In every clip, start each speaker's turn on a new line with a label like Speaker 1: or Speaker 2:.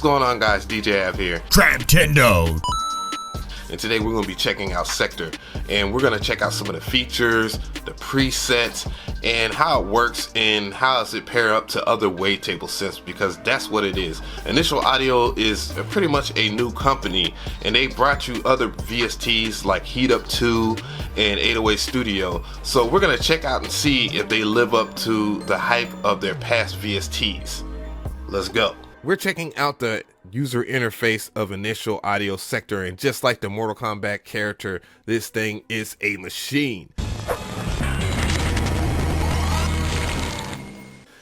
Speaker 1: going on, guys? DJ Av here.
Speaker 2: Traptendo.
Speaker 1: And today we're going to be checking out Sektor, and we're going to check out some of the features, the presets, and how it works, and how does it pair up to other wavetable synths, because that's what it is. Initial Audio is pretty much a new company, and they brought you other VSTs like Heat Up 2 and 808 Studio. So we're going to check out and see if they live up to the hype of their past VSTs. Let's go. We're checking out the user interface of Initial Audio Sektor, and just like the Mortal Kombat character, this thing is a machine.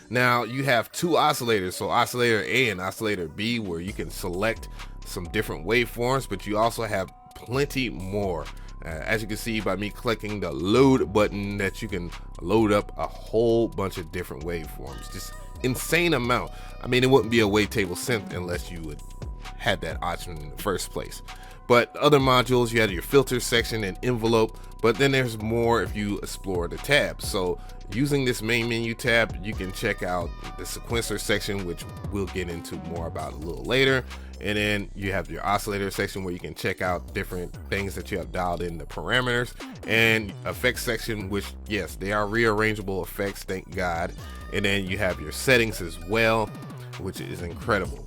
Speaker 1: Now you have two oscillators, so oscillator A and oscillator B, where you can select some different waveforms, but you also have plenty more. As you can see by me clicking the load button, that you can load up a whole bunch of different waveforms. Just insane amount. I mean, it wouldn't be a wavetable synth unless you would had that option in the first place. But other modules, you have your filter section and envelope, but then there's more if you explore the tabs. So using this main menu tab, you can check out the sequencer section, which we'll get into more about a little later. And then you have your oscillator section where you can check out different things that you have dialed in the parameters, and effects section, which yes, they are rearrangeable effects, thank God. And then you have your settings as well, which is incredible.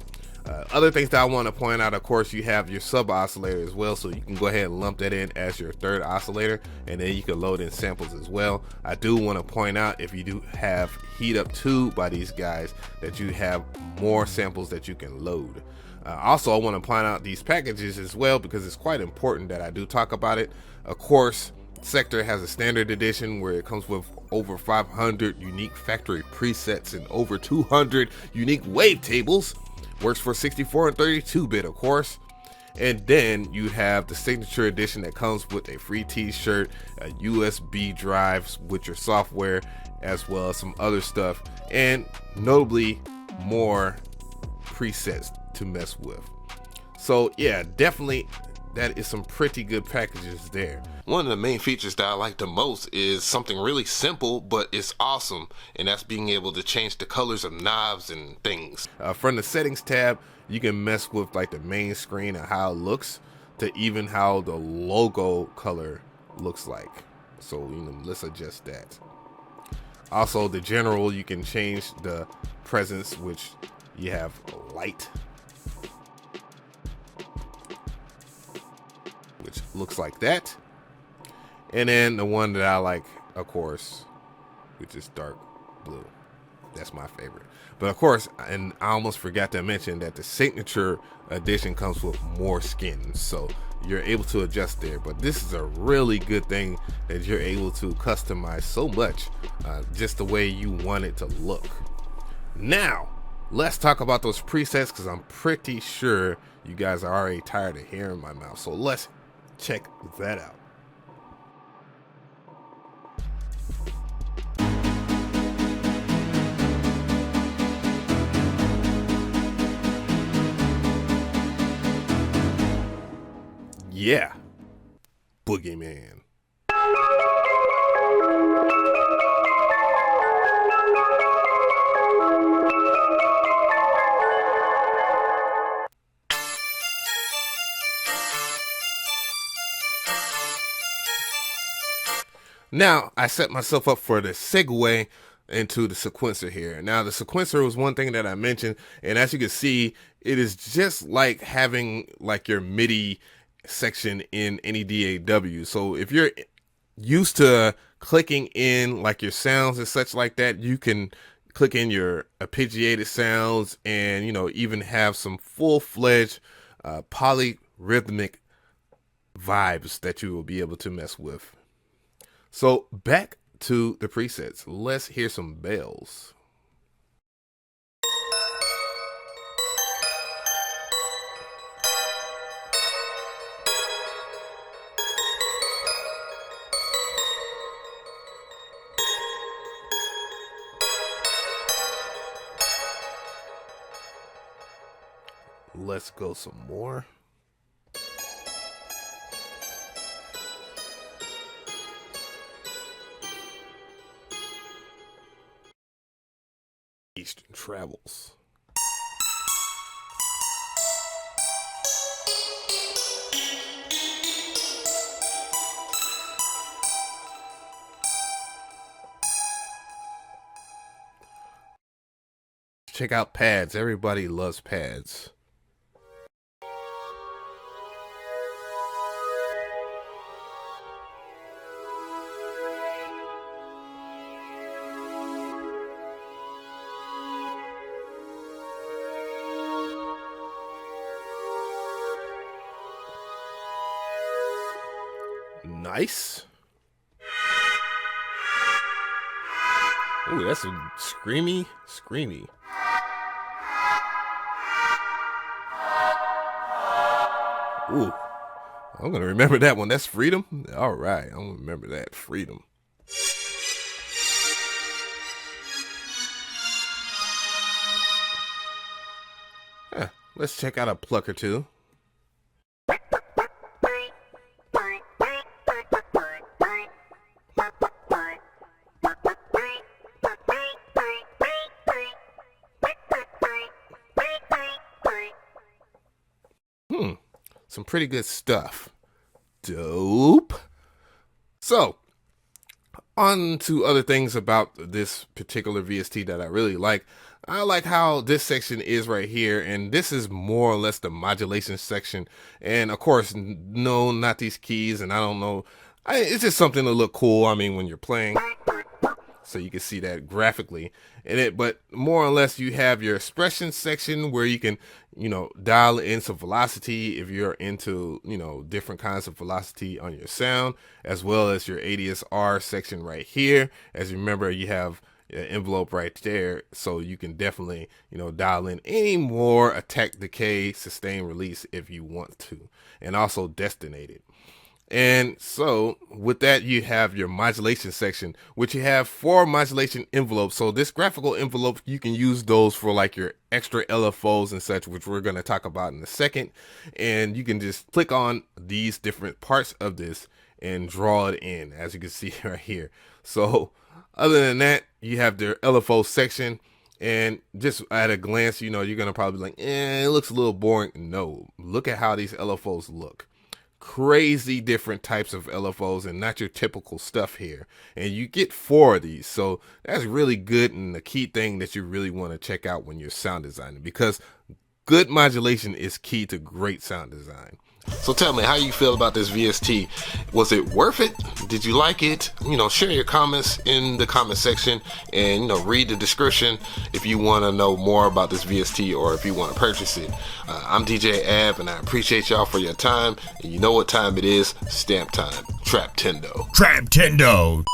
Speaker 1: Other things that I want to point out, of course, you have your sub oscillator as well, so you can go ahead and lump that in as your third oscillator, and then you can load in samples as well. I do want to point out, if you do have Heat Up 2 by these guys, that you have more samples that you can load. Also, I want to point out these packages as well, because it's quite important that I do talk about it. Of course, Sektor has a standard edition where it comes with over 500 unique factory presets and over 200 unique wavetables. Works for 64 and 32-bit, of course. And then you have the signature edition that comes with a free t-shirt, a USB drive with your software, as well as some other stuff, and notably more presets to mess with. So yeah, definitely that is some pretty good packages there. One of the main features that I like the most is something really simple, but it's awesome, and that's being able to change the colors of knobs and things. From the settings tab, you can mess with like the main screen and how it looks, to even how the logo color looks like. So let's adjust that. Also, the general, you can change the presence, which you have light, which looks like that. And then the one that I like, of course, which is dark blue. That's my favorite. But of course, and I almost forgot to mention that the signature edition comes with more skins, so you're able to adjust there. But this is a really good thing that you're able to customize so much, just the way you want it to look. Now, let's talk about those presets, because I'm pretty sure you guys are already tired of hearing my mouth. So let's check that out. Yeah, Boogeyman. Now, I set myself up for the segue into the sequencer here. Now, the sequencer was one thing that I mentioned, and as you can see, it is just like having like your MIDI section in any DAW. So if you're used to clicking in like your sounds and such like that, you can click in your arpeggiated sounds, and even have some full-fledged polyrhythmic vibes that you will be able to mess with. So back to the presets. Let's hear some bells. Let's go some more. Eastern Travels. check out pads. Everybody loves pads. Nice. Ooh, that's a screamy. Ooh, I'm gonna remember that one. That's Freedom. All right, I'm gonna remember that, Freedom. Let's check out a pluck or two. Some pretty good stuff. Dope. So, on to other things about this particular VST that I really like. I like how this section is right here, and this is more or less the modulation section. And of course, no, not these keys, and I don't know. It's just something to look cool. I mean, when you're playing, so you can see that graphically in it. But more or less, you have your expression section where you can, dial in some velocity if you're into, different kinds of velocity on your sound, as well as your ADSR section right here. As you remember, you have an envelope right there, so you can definitely, dial in any more attack, decay, sustain, release if you want to, and also destinated. And so with that, you have your modulation section, which you have 4 modulation envelopes. So this graphical envelope, you can use those for like your extra LFOs and such, which we're going to talk about in a second. And you can just click on these different parts of this and draw it in, as you can see right here. So other than that, you have their LFO section. And just at a glance, you're going to probably be like, it looks a little boring. No, look at how these LFOs look. Crazy different types of LFOs and not your typical stuff here. And you get 4 of these. So that's really good, and the key thing that you really want to check out when you're sound designing, because good modulation is key to great sound design. So tell me how you feel about this VST. Was it worth it? Did you like it? Share your comments in the comment section, and read the description if you want to know more about this VST or if you want to purchase it. I'm DJ Ab, and I appreciate y'all for your time. And you know what time it is? Stamp time. Trap Tendo.